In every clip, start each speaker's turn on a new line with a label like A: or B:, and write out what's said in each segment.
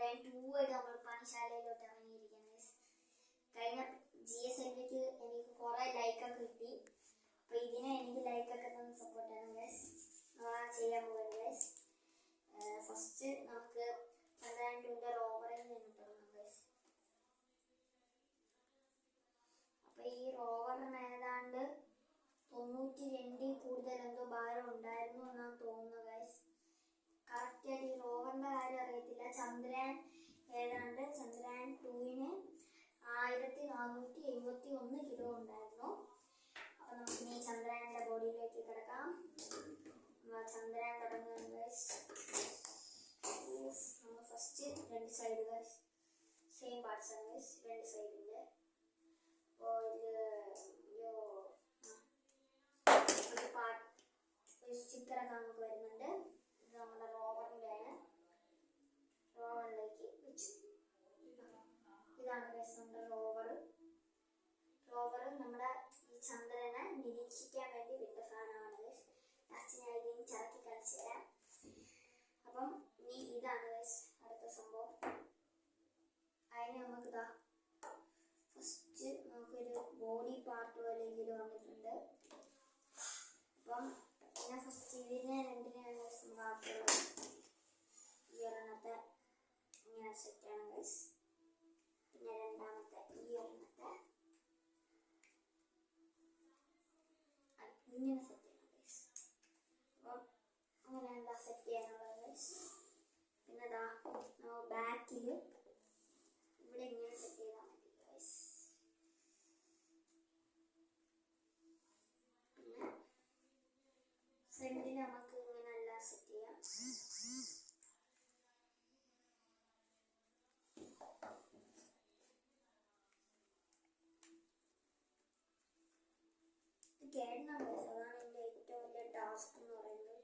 A: ചന്ദ്രയാൻ 2 ആയിട്ട് നമ്മൾ പണിശാലയിലോട്ട് ഇറങ്ങിയിരിക്കുന്നത്. കഴിഞ്ഞ GSLVക്ക് എനിക്ക് കുറെ ലൈക്കൊക്കെ കിട്ടി. അപ്പോൾ ഇതിനെ എനിക്ക് ലൈക്കൊക്കെ തന്ന് സപ്പോർട്ട് ചെയ്യണം ഗൈസ്. ചെയ്യാൻ പോകുന്നത് ഗൈസ്. ഫസ്റ്റ് നമുക്ക് ചന്ദ്രയാൻ 2ന്റെ റോവറിൽ നിന്ന് തുടങ്ങാം ഗൈസ്. അപ്പോൾ ഈ റോവറിന് ഏതാണ്ട് 92 കൂടുതൽ എന്തോ ഭാരം ഉണ്ടായിരുന്നു എന്നാണ് തോന്നുന്നത് ഗൈസ്. കറക്റ്റായിട്ട് ഈ റോവറിന്റെ കാര്യം അറിയത്തില്ല. ചന്ദ്രയാൻ ഏതാണ്ട് ചന്ദ്രയാൻ 2ന് 1471 കിലോ ഉണ്ടായിരുന്നു. അപ്പൊ നമുക്ക് ഈ ചന്ദ്രയാന്റെ ബോഡിയിലേക്ക് കിടക്കാം. ചന്ദ്രയാൻ തുടങ്ങുകയാണ് ഗൈസ്. നമ്മൾ ഫസ്റ്റ് രണ്ട് സൈഡ് ഗൈസ് സെയിം പാർട്സ് ആണ് ഗൈസ്, രണ്ട് സൈഡിന്റെ. അപ്പോൾ ഒരു പാർട്ട് ഒരു സ്റ്റിക്കറൊക്കെ നമുക്ക് വരുന്നുണ്ട്. ഇത് നമ്മുടെ റോവറിന്റെ ആണ്. റോവറിലേക്ക് വെച്ചു. ഇതാണ് ഗൈസ് നമ്മുടെ റോവർ. നമ്മുടെ ഈ ചന്ദ്രനെ നിരീക്ഷിക്കാൻ വേണ്ടി വിട്ട സാധനമാണ് ഗൈസ്. ലാസ്റ്റ് ഞാൻ ഇതിന് ചറക്കി കളിച്ചു തരാം. അപ്പം ഇനി ഇതാണ് ഗൈസ് അടുത്ത സംഭവം. അതിന് നമുക്ക് ഇതാ ഫസ്റ്റ് നമുക്കൊരു ബോഡി പാർട്ട് പോലെ ഇതിൽ വന്നിട്ടുണ്ട്. അപ്പം പിന്നെ ഫസ്റ്റ് ഇതിനെ രണ്ടിനെയാണ് ആക്കുള്ളത്. ഈ ഒരെണ്ണത്തെ ഇങ്ങനെ സെറ്റാണ് ഗൈസ്. പിന്നെ രണ്ടാമത്തെ ഈ ഒരെണ്ണത്തെ ഇങ്ങനെ സെറ്റ് ചെയ്യണം ഗൈസ്. അപ്പം അങ്ങനെ എന്താ സെറ്റ് ചെയ്യാനുള്ളത് ഗൈസ്. പിന്നെ ഇതാ നമ്മൾ ബാക്കിൽ ഇവിടെ ഇങ്ങനെ സെറ്റ് ചെയ്താൽ മതി ഗൈസ്. പിന്നെ ഫ്രണ്ടിൽ നമുക്ക് ഇങ്ങനെ എല്ലാം സെറ്റ് ചെയ്യാം. കേടണം ഗൈസ്. അതാണ് എൻ്റെ ഏറ്റവും വലിയ ടാസ്ക് എന്ന് പറയുന്നത്.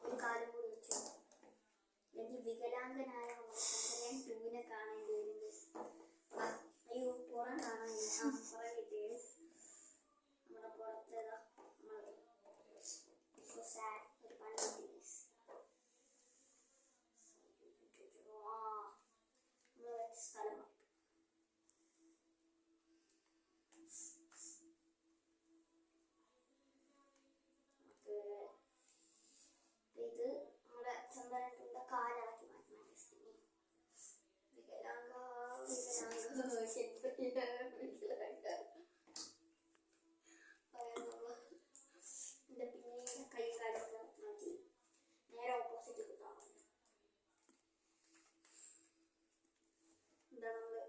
A: ഒരു കാലം കൂടി വെച്ചു, അല്ലെങ്കിൽ വികലാംഗനായ ചന്ദ്രയാൻ 2നെ കാണേണ്ടി വരും ഗൈസ്. അയ്യോ പുറം കാണാൻ പുറം കിട്ടി ഗൈസ്. നമ്മുടെ പുറത്തേതാ നമ്മൾ ഒരു പണി കിട്ടി ഗൈസ്. നമ്മൾ വെച്ച സ്ഥലം ഇത് നമ്മുടെ ചന്ദ്രന്റെ കാലിളക്കി മാറ്റണം. വികലാംഗ എന്റെ പിന്നെ കൈ കാലൊക്കെ മാറ്റി നേരെ ഓപ്പോസിറ്റ് കുത്താൻ. എന്താ നമ്മള്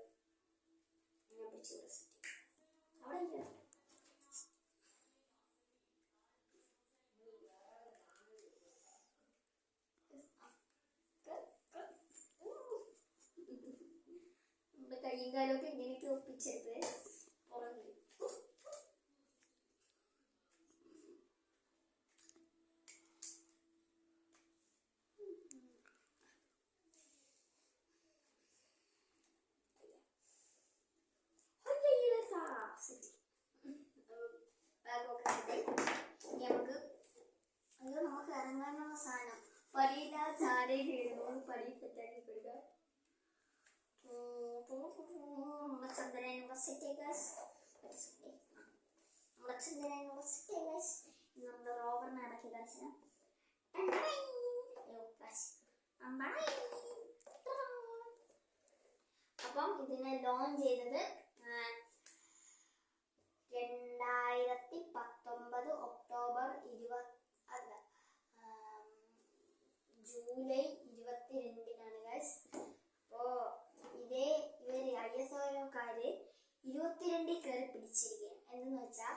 A: ഇങ്ങനെ പിടിച്ച് അവിടെ ഇരിക്കണം. കൈയും കാലമൊക്കെ ഇങ്ങനെയൊക്കെ ഒപ്പിച്ചെടുത്ത് പുറകിൽ നമുക്ക് ഇറങ്ങാനുള്ള സാധനം പടിയില്ല ചാടയിൽ ഇരുന്നു പടി സെറ്റാക്കി കൊടുക്കുക. നമ്മുടെ ചന്ദ്രയാൻ യൂണിവേഴ്സിറ്റി ഗൈസ്. നമ്മുടെ ചന്ദ്രയാൻ യൂണിവേഴ്സിറ്റി ഗൈസ്. നമ്മുടെ റോവറിനെ ഇറക്കി കളിച്ചാൽ അപ്പം ഇതിനെ ലോഞ്ച് ചെയ്തത് 2019 ഒക്ടോബർ 20 അല്ല ജൂലൈ 22-നാണ് ഗൈസ്. അപ്പോൾ ഇവര് ISROക്കാര് 22 കയറി പിടിച്ചിരിക്കുകയാണ്. എന്തെന്ന് വെച്ചാൽ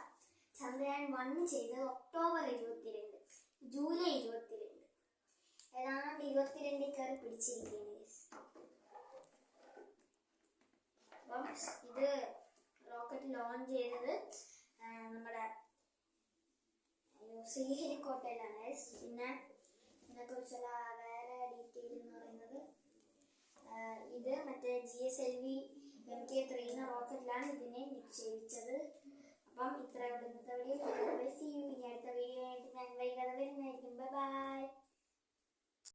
A: ചന്ദ്രയാൻ 1 ചെയ്തത് ഒക്ടോബർ 22, ജൂലൈ 22, ഏതാണ്ട് 22 കയറി പിടിച്ചിരിക്കുകയാണ് ഗൈസ്. അപ്പം ഇത് റോക്കറ്റ് ലോഞ്ച് ചെയ്തത് നമ്മുടെ ശ്രീഹരിക്കോട്ടയിലാണ് ഗൈസ്. പിന്നെ ഇതിനെക്കുറിച്ചുള്ള വേറെ ഡീറ്റെയിൽ എന്ന് പറയുന്നത് ഇത് മറ്റേ GSLV Mk3 എന്ന റോക്കറ്റിലാണ് ഇതിനെ നിക്ഷേപിച്ചത്. അപ്പം ഇത്രയുള്ള ഇന്നത്തെ വീഡിയോ